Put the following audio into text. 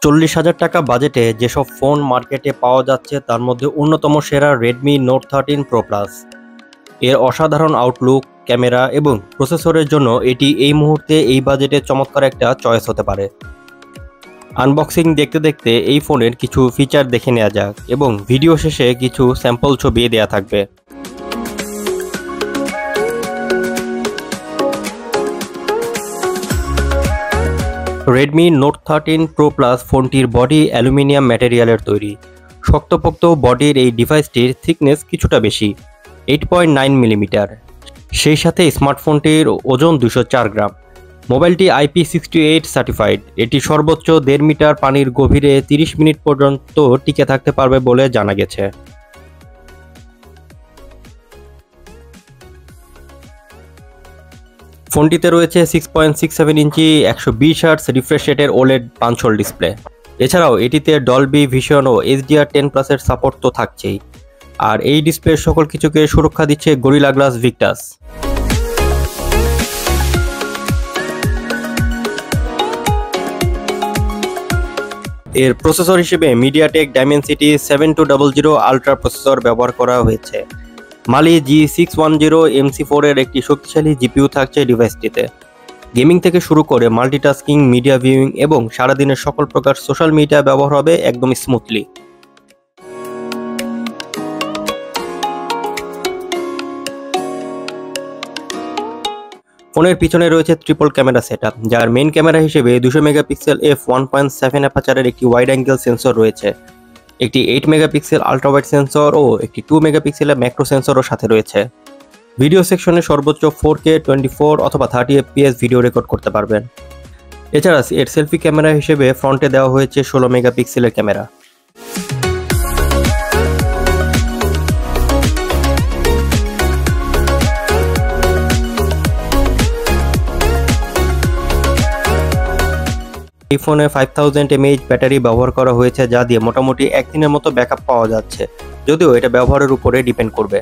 40,000 টাকা বাজেটে যেসব ফোন মার্কেটে পাওয়া যাচ্ছে তার মধ্যে অন্যতম সেরা রেডমি নোট 13 প্রো প্লাস। এর অসাধারণ আউটলুক, ক্যামেরা এবং প্রসেসরের জন্য এটি এই মুহূর্তে এই বাজেটে চমৎকার একটা চয়েস হতে পারে। আনবক্সিং দেখতে দেখতে এই ফোনের কিছু ফিচার দেখে নেওয়া যাক এবং ভিডিও শেষে কিছু স্যাম্পল ছবি দেওয়া থাকবে। রেডমি নোট 13 প্রো প্লাস ফোনটির বডি অ্যালুমিনিয়াম ম্যাটেরিয়ালের তৈরি। শক্তপোক্ত বডির এই ডিভাইসটির থিকনেস কিছুটা বেশি, 8.9 মিলিমিটার। সেই সাথে স্মার্টফোনটির ওজন 204 গ্রাম। মোবাইলটি IP68 সার্টিফাইড। এটি সর্বোচ্চ 1.5 মিটার পানির গভীরে 30 মিনিট পর্যন্ত টিকে থাকতে পারবে বলে জানা গেছে। ফোনটিতে রয়েছে 6.67 ইঞ্চি 120 হার্টজ রিফ্রেশ রেটের ওলেড পাঞ্চ হোল ডিসপ্লে। এছাড়াও এটিতে ডলবি ভিশন ও HDR10+ এর সাপোর্ট তো থাকছেই, আর এই ডিসপ্লের সকল কিছুকে সুরক্ষা দিচ্ছে গরিলা গ্লাস ভিক্টাস। এর প্রসেসর হিসেবে মিডিয়াটেক ডাইমেনসিটি 7200 আলট্রা প্রসেসর ব্যবহার করা হয়েছে। মালি G610 MC4 এর একটি শক্তিশালী জিপিইউ থাকছে ডিভাইসটিতে। গেমিং থেকে শুরু করে মাল্টিটাস্কিং, মিডিয়া ভিউইং এবং সারাদিনের সকল প্রকার সোশ্যাল মিডিয়া ব্যবহার হবে একদম স্মুথলি। ফোনের পিছনে রয়েছে ট্রিপল ক্যামেরা সেটআপ, যার মেইন ক্যামেরা হিসেবে 200 মেগাপিক্সেল f1.7 অ্যাপাচারের একটি ওয়াইড অ্যাঙ্গেল সেন্সর রয়েছে, একটি 8 মেগাপিক্সেল আল্ট্রা ওয়াইড সেন্সর ও একটি 2 মেগাপিক্সেলের ম্যাক্রো সেন্সরও সাথে রয়েছে। ভিডিও সেকশনে সর্বোচ্চ 4K 24 অথবা 30 FPS ভিডিও রেকর্ড করতে পারবেন। এছাড়া এর সেলফি ক্যামেরা হিসেবে ফ্রন্টে দেওয়া হয়েছে 16 মেগাপিক্সেলের ক্যামেরা। এই ফোনে 5000 mAh ব্যাটারি ব্যবহার করা হয়েছে, যা দিয়ে মোটামুটি একদিনের মতো ব্যাকআপ পাওয়া যাচ্ছে, যদিও এটা ব্যবহারের উপরে ডিপেন্ড করবে।